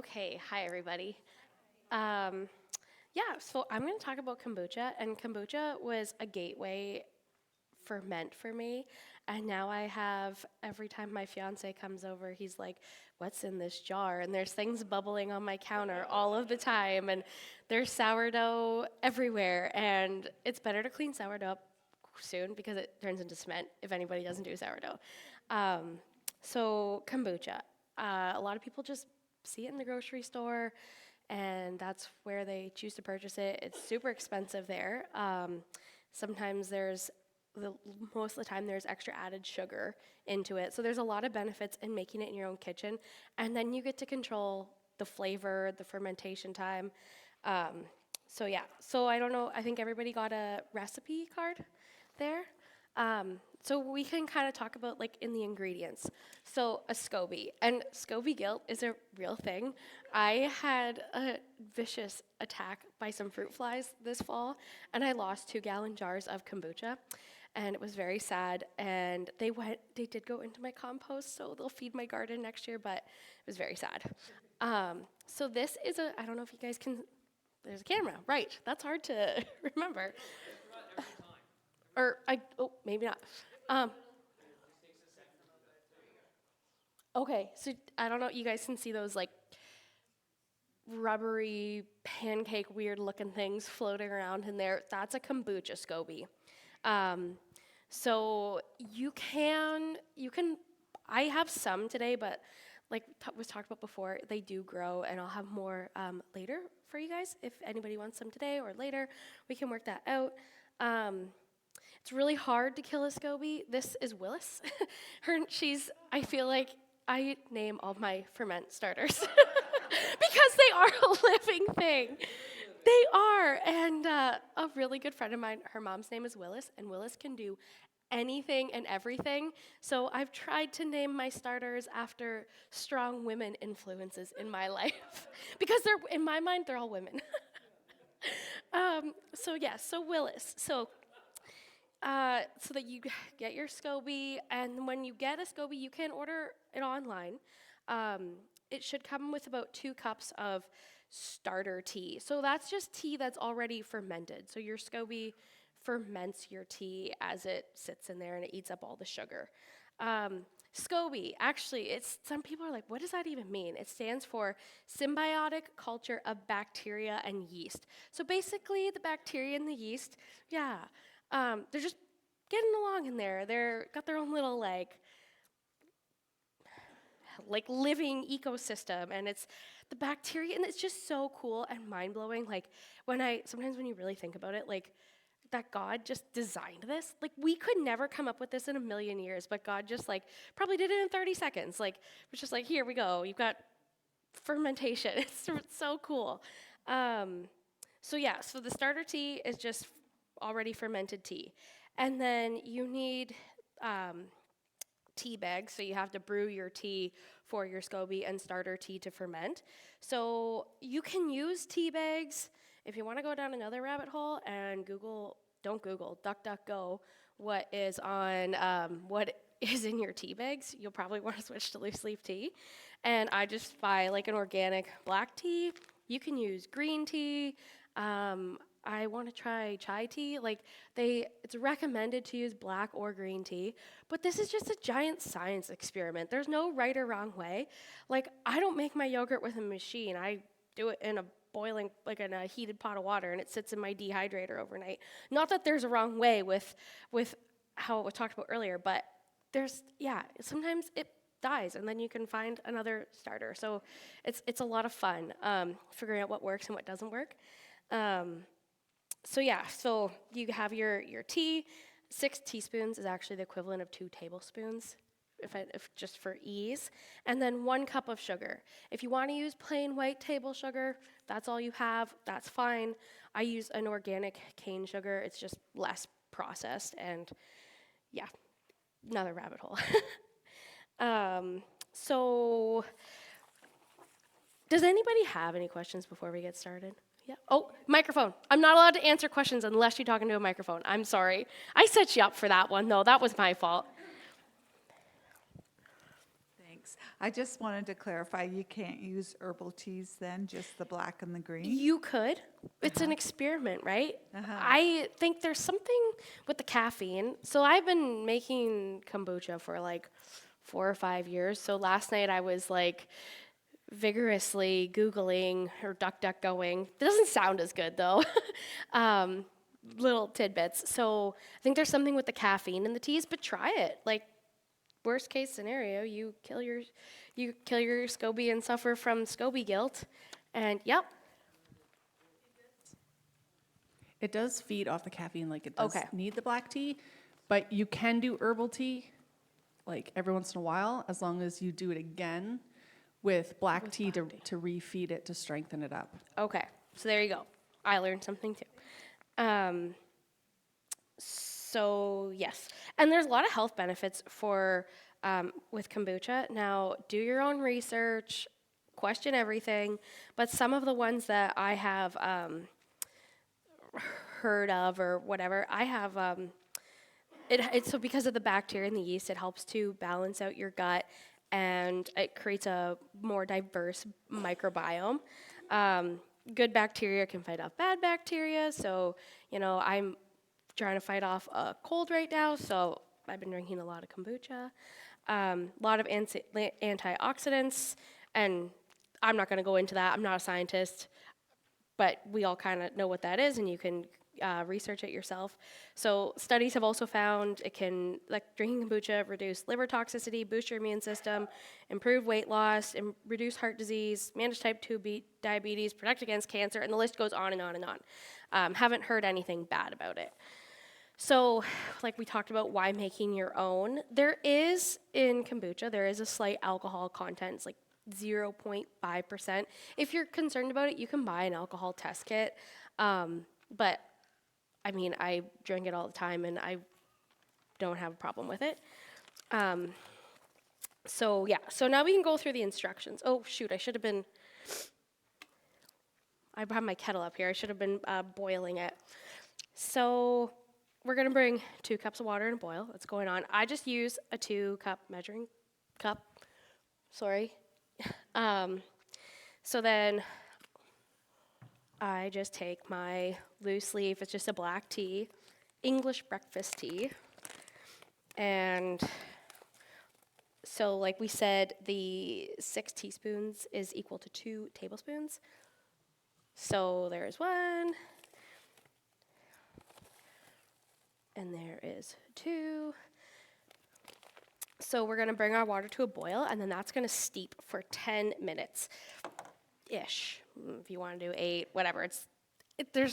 Okay, hi everybody. Um, so I'm going to talk about kombucha, and kombucha was a gateway ferment for me. And now I have, every time my fiance comes over, he's like, "What's in this jar?" And there's things bubbling on my counter all of the time, and there's sourdough everywhere. And it's better to clean sourdough up soon because it turns into cement if anybody doesn't do sourdough. Um, so, kombucha. A lot of people just see it in the grocery store, and that's where they choose to purchase it. It's super expensive there. Sometimes the, most of the time there's extra added sugar into it. So there's a lot of benefits in making it in your own kitchen. And then you get to control the flavor, the fermentation time. So I don't know, I think everybody got a recipe card there. So we can kind of talk about like in the ingredients. So a SCOBY, and SCOBY guilt is a real thing. I had a vicious attack by some fruit flies this fall, and I lost 2-gallon jars of kombucha, and it was very sad. And they did go into my compost, so they'll feed my garden next year, but it was very sad. So this is I don't know if you guys can, there's a camera, right? That's hard to remember. Maybe not. Um, okay, so I don't know, you guys can see those like rubbery, pancake, weird looking things floating around in there. That's a kombucha SCOBY. Um, so I have some today, but like was talked about before, they do grow, and I'll have more later for you guys. If anybody wants some today or later, we can work that out. It's really hard to kill a SCOBY. This is Willis. I feel like I name all my ferment starters because they are a living thing. They are. And a really good friend of mine, her mom's name is Willis, and Willis can do anything and everything. So I've tried to name my starters after strong women influences in my life because in my mind, they're all women. So Willis. So that you get your SCOBY, and when you get a SCOBY, you can order it online. It should come with about 2 cups of starter tea. So that's just tea that's already fermented. So your SCOBY ferments your tea as it sits in there, and it eats up all the sugar. SCOBY, actually, some people are like, what does that even mean? It stands for Symbiotic Culture of Bacteria and Yeast. So basically, the bacteria and the yeast, they're just getting along in there. They're got their own little like living ecosystem, and it's the bacteria, and it's just so cool and mind-blowing. Like sometimes when you really think about it, like that God just designed this. Like we could never come up with this in a million years, but God just like probably did it in 30 seconds. Like it's just like, here we go. You've got fermentation. It's so cool. So the starter tea is just already fermented tea. And then you need tea bags, so you have to brew your tea for your SCOBY and starter tea to ferment. So you can use tea bags if you want to go down another rabbit hole and don't Google, DuckDuckGo, what is in your tea bags. You'll probably want to switch to loose leaf tea. And I just buy like an organic black tea. You can use green tea. I want to try chai tea. It's recommended to use black or green tea, but this is just a giant science experiment. There's no right or wrong way. Like, I don't make my yogurt with a machine. I do it in in a heated pot of water, and it sits in my dehydrator overnight. Not that there's a wrong way with how it was talked about earlier, but sometimes it dies, and then you can find another starter. So it's a lot of fun figuring out what works and what doesn't work. So you have your tea. 6 teaspoons is actually the equivalent of 2 tablespoons, if just for ease. And then 1 cup of sugar. If you want to use plain white table sugar, that's all you have, that's fine. I use an organic cane sugar. It's just less processed, and another rabbit hole. So does anybody have any questions before we get started? Yeah. Oh, microphone. I'm not allowed to answer questions unless you're talking to a microphone. I'm sorry. I set you up for that one, though. That was my fault. Thanks. I just wanted to clarify, you can't use herbal teas then, just the black and the green? You could. It's an experiment, right? Uh-huh. I think there's something with the caffeine. So I've been making kombucha for like 4 or 5 years. So last night I was like vigorously Googling or DuckDuckGoing. It doesn't sound as good though. um, little tidbits. So I think there's something with the caffeine in the teas, but try it. Like worst case scenario, you kill your SCOBY and suffer from SCOBY guilt. And yep, It does feed off the caffeine, like it does okay. need the black tea, but you can do herbal tea, like every once in a while, as long as you do it again with black tea to refeed it, to strengthen it up. Okay, so there you go. I learned something too. So yes, and there's a lot of health benefits for with kombucha. Now, do your own research, question everything, but some of the ones that I have heard of or whatever, I have it's so because of the bacteria and the yeast, it helps to balance out your gut and it creates a more diverse microbiome. Good bacteria can fight off bad bacteria. So, I'm trying to fight off a cold right now, so I've been drinking a lot of kombucha. A lot of antioxidants, and I'm not going to go into that. I'm not a scientist, but we all kind of know what that is, and you can research it yourself. So studies have also found it can, like drinking kombucha, reduce liver toxicity, boost your immune system, improve weight loss, and reduce heart disease, manage type 2 diabetes, protect against cancer, and the list goes on and on and on. Haven't heard anything bad about it. So, like we talked about, why making your own? There is, in kombucha, there is a slight alcohol content. It's like 0.5%. If you're concerned about it, you can buy an alcohol test kit. But, I mean, I drink it all the time, and I don't have a problem with it. So, yeah. So now we can go through the instructions. Oh, shoot, I have my kettle up here. I should have been boiling it. So we're going to bring 2 cups of water in a boil. That's going on. I just use a 2-cup measuring cup. Sorry. So then I just take my loose leaf. It's just a black tea, English breakfast tea. And so like we said, the 6 teaspoons is equal to 2 tablespoons. So there's 1. And there is 2. So we're going to bring our water to a boil, and then that's going to steep for 10 minutes-ish. If you want to do 8, whatever. They're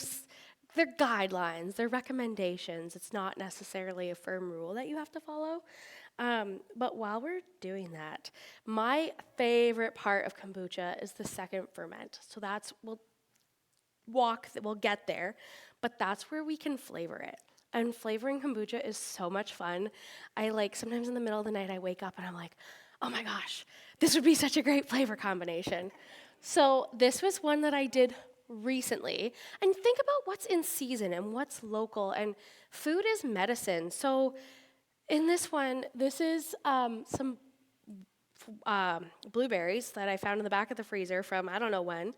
guidelines, they're recommendations. It's not necessarily a firm rule that you have to follow. But while we're doing that, my favorite part of kombucha is the second ferment. So we'll get there, but that's where we can flavor it. And flavoring kombucha is so much fun. Sometimes in the middle of the night, I wake up and I'm like, oh my gosh, this would be such a great flavor combination. So this was one that I did recently. And think about what's in season and what's local. And food is medicine. So in this one, this is some blueberries that I found in the back of the freezer from I don't know when.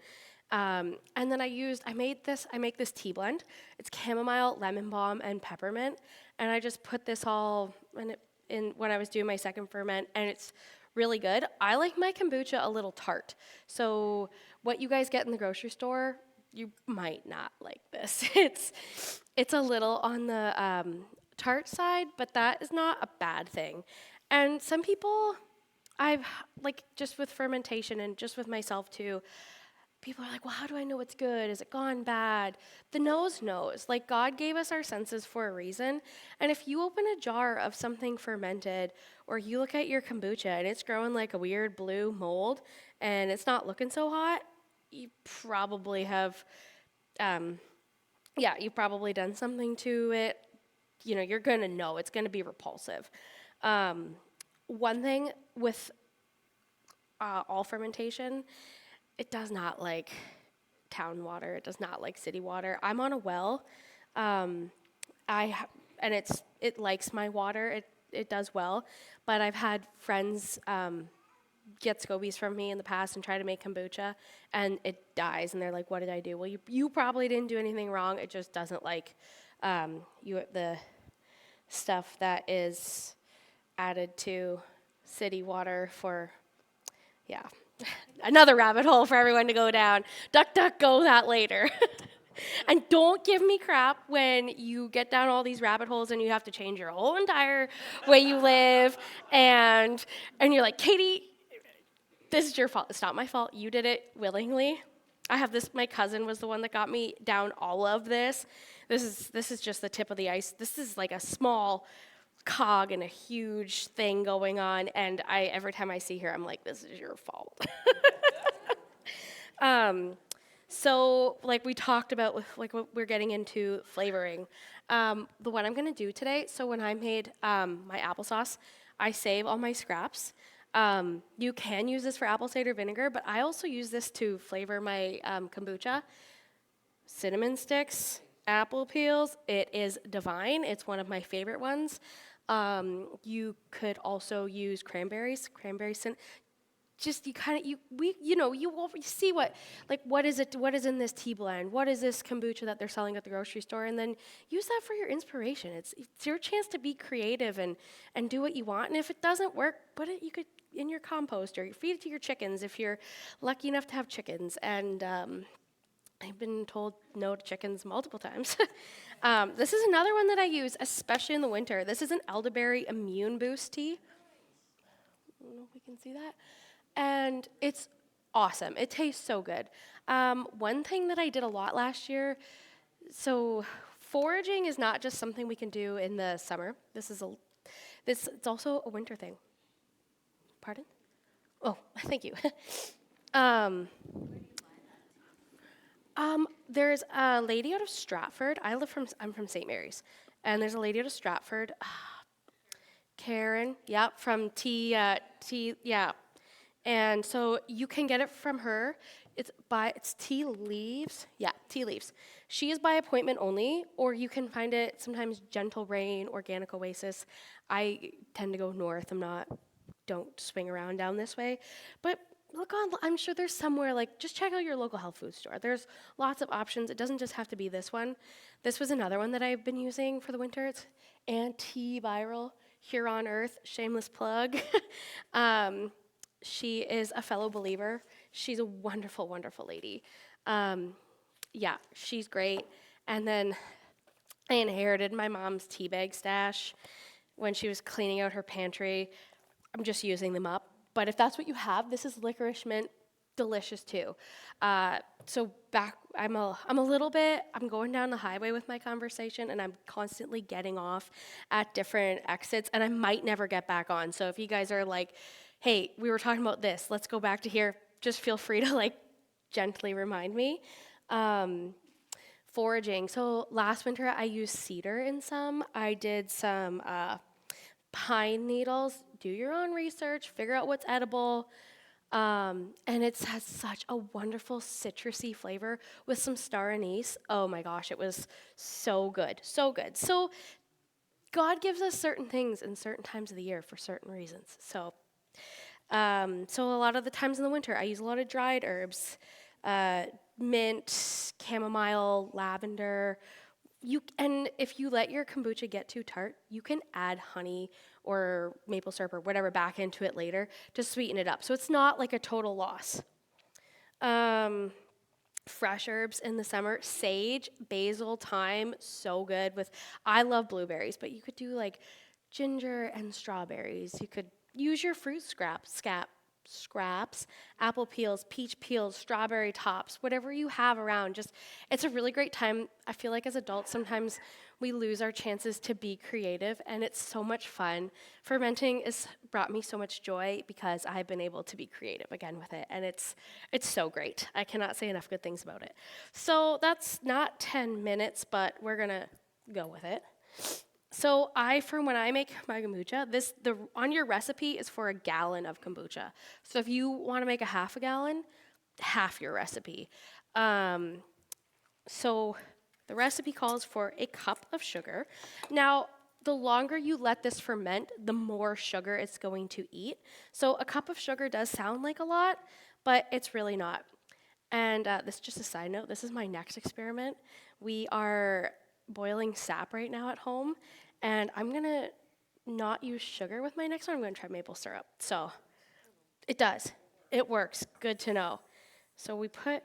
And then I make this tea blend. It's chamomile, lemon balm, and peppermint. And I just put this all in when I was doing my second ferment, and it's really good. I like my kombucha a little tart. So what you guys get in the grocery store, you might not like this. It's a little on the tart side, but that is not a bad thing. And some people, just with fermentation and just with myself too, people are like, well, how do I know it's good? Is it gone bad? The nose knows. Like, God gave us our senses for a reason. And if you open a jar of something fermented, or you look at your kombucha and it's growing like a weird blue mold and it's not looking so hot, you probably have, you've probably done something to it. You're going to know. It's going to be repulsive. One thing with all fermentation, it does not like town water. It does not like city water. I'm on a well, and it likes my water. It does well, but I've had friends get scobies from me in the past and try to make kombucha, and it dies, and they're like, "What did I do?" Well, you probably didn't do anything wrong. It just doesn't like the stuff that is added to city water for, yeah, another rabbit hole for everyone to go down. Duck, duck, go that later. And don't give me crap when you get down all these rabbit holes and you have to change your whole entire way you live, and you're like, Katie, this is your fault. It's not my fault. You did it willingly. I have this. My cousin was the one that got me down all of this. This is just the tip of the ice. This is like a small cog in a huge thing going on, and every time I see her, I'm like, this is your fault. So like we talked about with like what we're getting into flavoring. The one I'm gonna do today, so when I made my applesauce, I save all my scraps. You can use this for apple cider vinegar, but I also use this to flavor my kombucha. Cinnamon sticks, apple peels, it is divine. It's one of my favorite ones. You could also use cranberries, just you will see what is in this tea blend, what is this kombucha that they're selling at the grocery store, and then use that for your inspiration. It's your chance to be creative and do what you want. And if it doesn't work, put it in your compost, or you feed it to your chickens if you're lucky enough to have chickens. And I've been told no to chickens multiple times. This is another one that I use, especially in the winter. This is an elderberry immune boost tea. I don't know if we can see that. And it's awesome. It tastes so good. One thing that I did a lot last year, so foraging is not just something we can do in the summer. It's also a winter thing. Pardon? Oh, thank you. There's a lady out of Stratford. I'm from St. Mary's, and there's a lady out of Stratford, Karen. Yep, from yeah. And so you can get it from her. It's tea leaves. Yeah, tea leaves. She is by appointment only, or you can find it sometimes Gentle Rain, Organic Oasis. I tend to go north. Don't swing around down this way. But I'm sure there's somewhere, just check out your local health food store. There's lots of options. It doesn't just have to be this one. This was another one that I've been using for the winter. It's antiviral, here on earth, shameless plug. She is a fellow believer. She's a wonderful, wonderful lady. Yeah, she's great. And then I inherited my mom's tea bag stash when she was cleaning out her pantry. I'm just using them up. But if that's what you have, this is licorice mint, delicious too. So I'm going down the highway with my conversation, and I'm constantly getting off at different exits, and I might never get back on. So if you guys are like, hey, we were talking about this, let's go back to here, just feel free to gently remind me. Foraging. So last winter I used cedar in some. I did some pine needles. Do your own research, figure out what's edible. And it has such a wonderful citrusy flavor with some star anise. Oh my gosh, it was so good, so good. So God gives us certain things in certain times of the year for certain reasons. So a lot of the times in the winter, I use a lot of dried herbs, mint, chamomile, lavender. And if you let your kombucha get too tart, you can add honey or maple syrup or whatever back into it later to sweeten it up. So it's not like a total loss. Fresh herbs in the summer, sage, basil, thyme, so good. I love blueberries, but you could do ginger and strawberries. You could use your fruit scraps, apple peels, peach peels, strawberry tops, whatever you have around. It's a really great time. I feel like as adults, sometimes we lose our chances to be creative, and it's so much fun. Fermenting has brought me so much joy because I've been able to be creative again with it, and it's so great. I cannot say enough good things about it. So that's not 10 minutes, but we're gonna go with it. So when I make my kombucha, on your recipe is for a gallon of kombucha. So if you want to make a half a gallon, half your recipe. So the recipe calls for a cup of sugar. Now, the longer you let this ferment, the more sugar it's going to eat. So a cup of sugar does sound like a lot, but it's really not. And this is just a side note. This is my next experiment. We are boiling sap right now at home, and I'm gonna not use sugar with my next one. I'm gonna try maple syrup. So it does. It works. Good to know. So we put,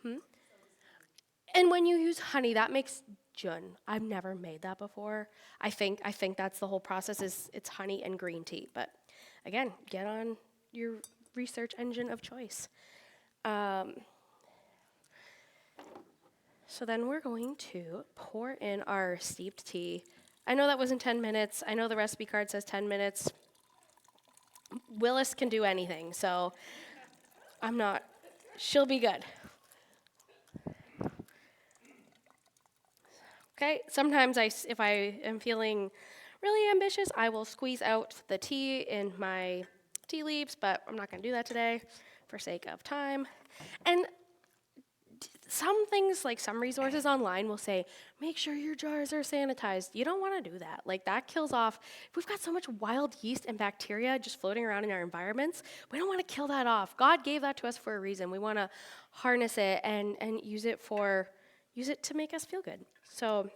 and when you use honey, that makes jun. I've never made that before. I think that's the whole process is it's honey and green tea. But again, get on your research engine of choice. So then we're going to pour in our steeped tea. I know that wasn't 10 minutes. I know the recipe card says 10 minutes. Willis can do anything, so she'll be good. Okay, sometimes if I am feeling really ambitious, I will squeeze out the tea in my tea leaves, but I'm not gonna do that today for sake of time. And some things, like some resources online will say, make sure your jars are sanitized. You don't wanna do that. Like that kills off, if we've got so much wild yeast and bacteria just floating around in our environments, we don't wanna kill that off. God gave that to us for a reason. We wanna harness it and use it to make us feel good. So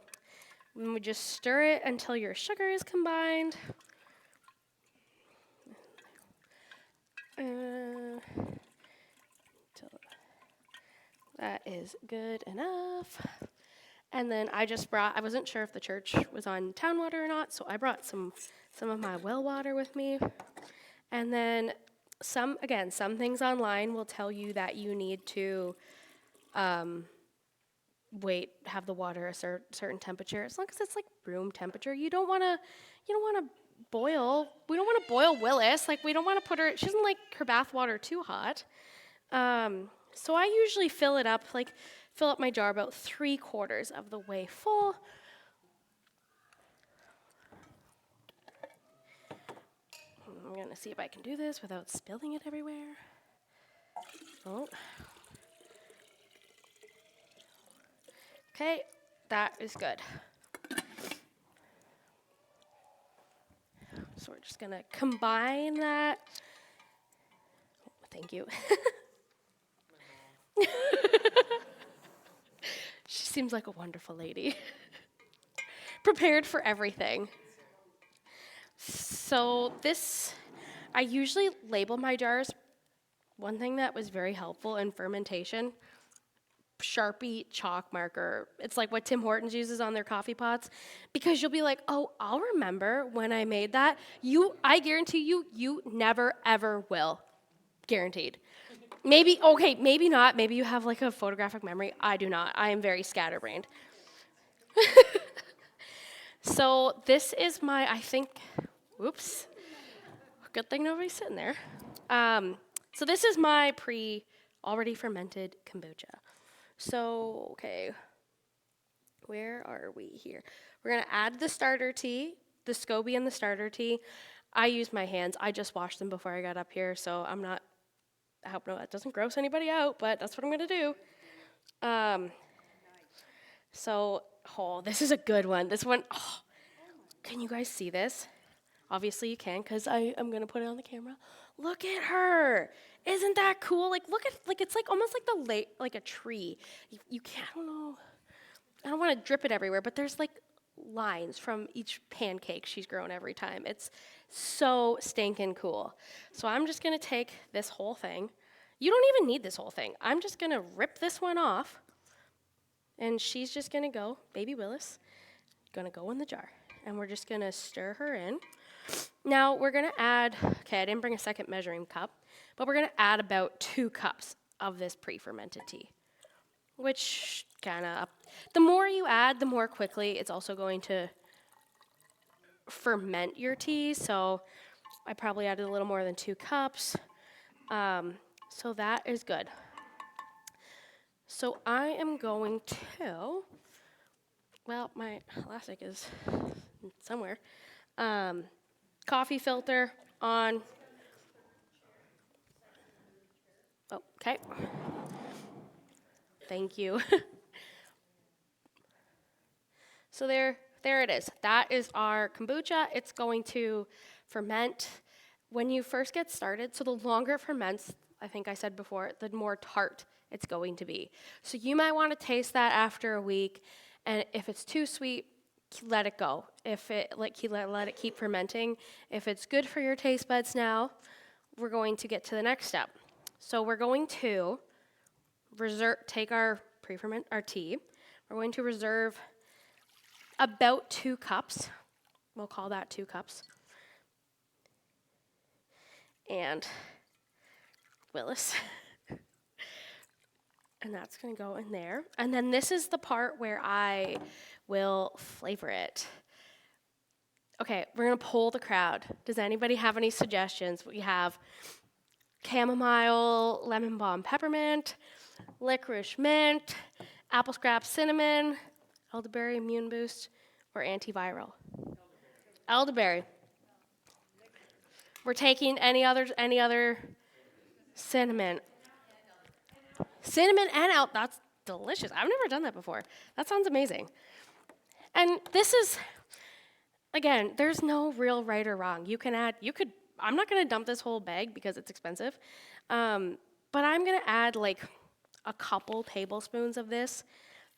we just stir it until your sugar is combined. Till that is good enough. And then I wasn't sure if the church was on town water or not, so I brought some of my well water with me. And then some things online will tell you that you need to have the water a certain temperature. As long as it's like room temperature, you don't want to boil. We don't want to boil Willis. Like we don't want to put her. She doesn't like her bath water too hot. So I usually fill up my jar about 3/4 of the way full. I'm gonna see if I can do this without spilling it everywhere. Oh. Okay, that is good. So we're just gonna combine that. Oh, thank you. She seems like a wonderful lady. Prepared for everything. So I usually label my jars. One thing that was very helpful in fermentation, Sharpie chalk marker. It's like what Tim Hortons uses on their coffee pots, because you'll be like, oh, I'll remember when I made that. I guarantee you never ever will. Guaranteed. Maybe not. Maybe you have like a photographic memory. I do not. I am very scatterbrained. So this is oops. Good thing nobody's sitting there. So this is my already fermented kombucha. So, okay, where are we here? We're gonna add the starter tea, the SCOBY and the starter tea. I use my hands. I just washed them before I got up here, so I hope that doesn't gross anybody out, but that's what I'm gonna do. This is a good one. This one, can you guys see this? Obviously you can, because I'm gonna put it on the camera. Look at her. Isn't that cool? Like, look at, it's like almost like a tree. You can't, I don't know. I don't want to drip it everywhere, but there's like lines from each pancake she's grown every time. It's so stinking cool. So I'm just gonna take this whole thing. You don't even need this whole thing. I'm just gonna rip this one off, and she's just gonna go, baby Willis, gonna go in the jar. And we're just gonna stir her in. Now we're gonna add, I didn't bring a second measuring cup, but we're gonna add about 2 cups of this pre-fermented tea, which the more you add, the more quickly it's also going to ferment your tea. So I probably added a little more than 2 cups. So that is good. So I am going to, my elastic is somewhere. Coffee filter on. Oh, okay. Thank you. So there, there it is. That is our kombucha. It's going to ferment when you first get started. So the longer it ferments, I think I said before, the more tart it's going to be. So you might want to taste that after a week, and if it's too sweet, let it go. If it let it keep fermenting. If it's good for your taste buds now, we're going to get to the next step. So we're going to take our our tea. We're going to reserve about 2 cups. We'll call that 2 cups. And Willis. And that's going to go in there. And then this is the part where I will flavor it. Okay, we're going to poll the crowd. Does anybody have any suggestions? We have chamomile, lemon balm, peppermint, licorice mint, apple scrap, cinnamon, elderberry, immune boost, or antiviral. Elderberry. We're taking any other cinnamon. Cinnamon and that's delicious. I've never done that before. That sounds amazing. And this is, again, there's no real right or wrong. I'm not going to dump this whole bag because it's expensive, but I'm going to add like a couple tablespoons of this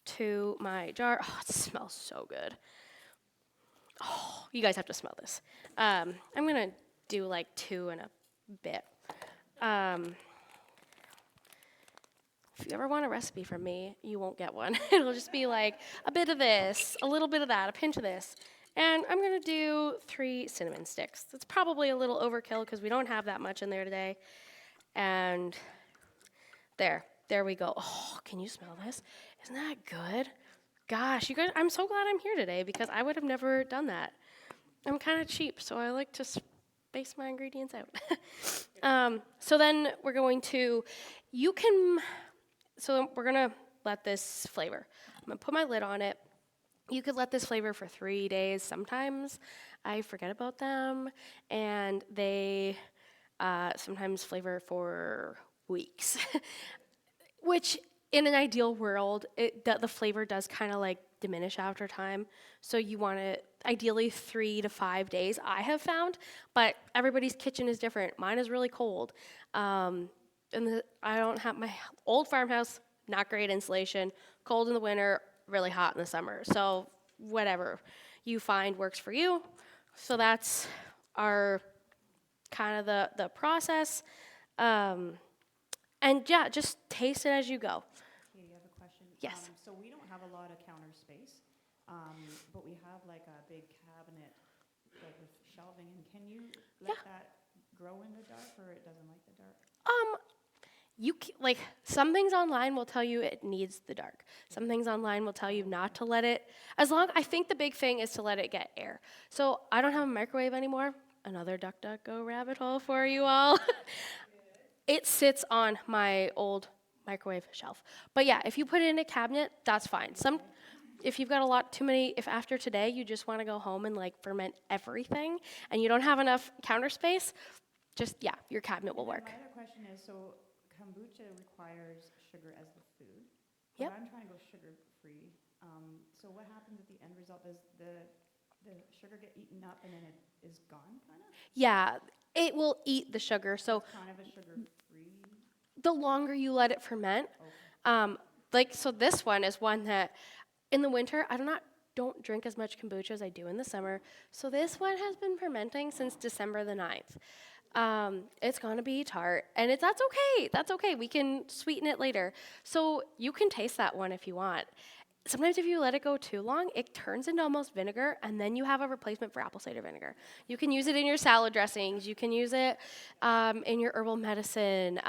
to my jar. Oh, it smells so good. Oh, you guys have to smell this. I'm going to do like 2 and a bit. If you ever want a recipe from me, you won't get one. It'll just be like a bit of this, a little bit of that, a pinch of this. And I'm going to do 3 cinnamon sticks. That's probably a little overkill because we don't have that much in there today. And there we go. Oh, can you smell this? Isn't that good? Gosh, you guys, I'm so glad I'm here today because I would have never done that. I'm kind of cheap, so I like to space my ingredients out. So then we're going to, we're going to let this flavor. I'm going to put my lid on it. You could let this flavor for 3 days. Sometimes I forget about them, and they sometimes flavor for weeks, which in an ideal world, the flavor does kind of like diminish after time. So you want it ideally 3 to 5 days, I have found, but everybody's kitchen is different. Mine is really cold. I don't have my old farmhouse, not great insulation, cold in the winter, really hot in the summer. So whatever you find works for you. So that's our kind of the process. And yeah, just taste it as you go. Okay, you have a question? Yes. So we don't have a lot of counter space, but we have like a big cabinet like with shelving. And can you let that grow in the dark, or it doesn't like the dark? Some things online will tell you it needs the dark. Some things online will tell you not to let it. I think the big thing is to let it get air. So I don't have a microwave anymore. Another DuckDuckGo rabbit hole for you all. It sits on my old microwave shelf. But yeah, if you put it in a cabinet, that's fine. If you've got if after today you just want to go home and like ferment everything and you don't have enough counter space, your cabinet will work. My other question is, so kombucha requires sugar as the food. Yep. But I'm trying to go sugar-free. So what happens at the end result? Does the sugar get eaten up and then it is gone, kind of? Yeah, it will eat the sugar. So It's kind of a sugar-free? the longer you let it ferment, so this one is one that in the winter, don't drink as much kombucha as I do in the summer. So this one has been fermenting since December the 9th. It's gonna be tart, and that's okay. That's okay. We can sweeten it later. So you can taste that one if you want. Sometimes if you let it go too long, it turns into almost vinegar, and then you have a replacement for apple cider vinegar. You can use it in your salad dressings. You can use it in your herbal medicine.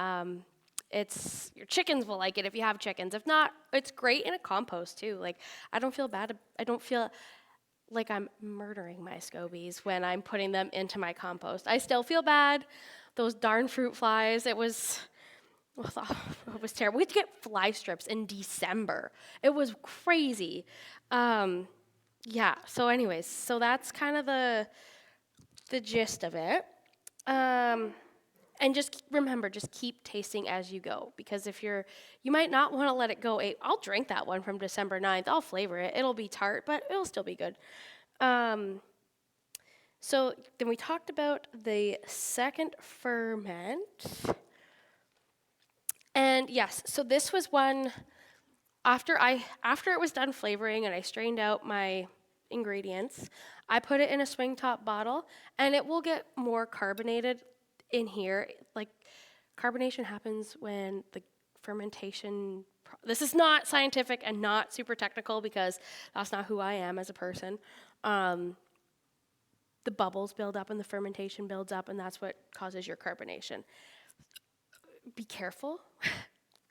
Your chickens will like it if you have chickens. If not, it's great in a compost too. Like, I don't feel bad. I don't feel like I'm murdering my scobies when I'm putting them into my compost. I still feel bad. Those darn fruit flies, it was terrible. We had to get fly strips in December. It was crazy. So anyways, so that's kind of the gist of it. And just remember, just keep tasting as you go, because you might not want to let it go. I'll drink that one from December 9th. I'll flavor it. It'll be tart, but it'll still be good. So then we talked about the second ferment. And yes, so this was one after it was done flavoring and I strained out my ingredients, I put it in a swing top bottle, and it will get more carbonated in here. Like, carbonation happens when the fermentation this is not scientific and not super technical, because that's not who I am as a person. The bubbles build up and the fermentation builds up, and that's what causes your carbonation. Be careful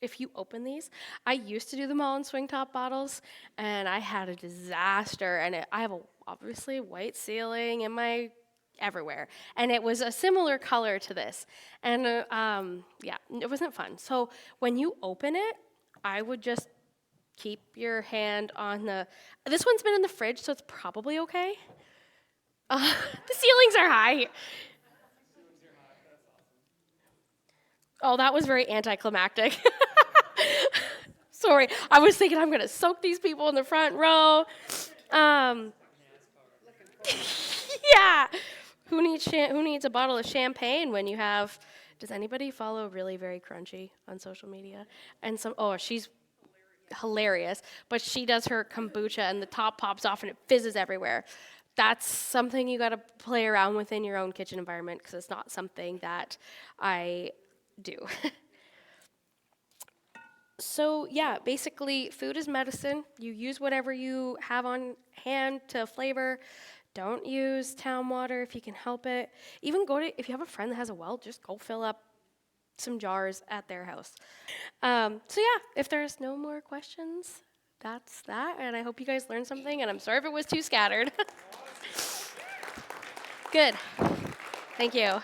if you open these. I used to do them all in swing top bottles, and I had a disaster. And I have obviously white ceiling in my everywhere, and it was a similar color to this. And yeah, it wasn't fun. So when you open it, I would just keep your hand on the. This one's been in the fridge, so it's probably okay. The ceilings are high. Oh, that was very anticlimactic. Sorry, I was thinking I'm gonna soak these people in the front row. Yeah. Who needs a bottle of champagne when you have? Does anybody follow Really Very Crunchy on social media? And she's hilarious, but she does her kombucha and the top pops off and it fizzes everywhere. That's something you got to play around with in your own kitchen environment, because it's not something that I do. So yeah, basically food is medicine. You use whatever you have on hand to flavor. Don't use town water if you can help it. Even if you have a friend that has a well, just go fill up some jars at their house. So yeah, if there's no more questions, that's that. And I hope you guys learned something, and I'm sorry if it was too scattered. Good. Thank you.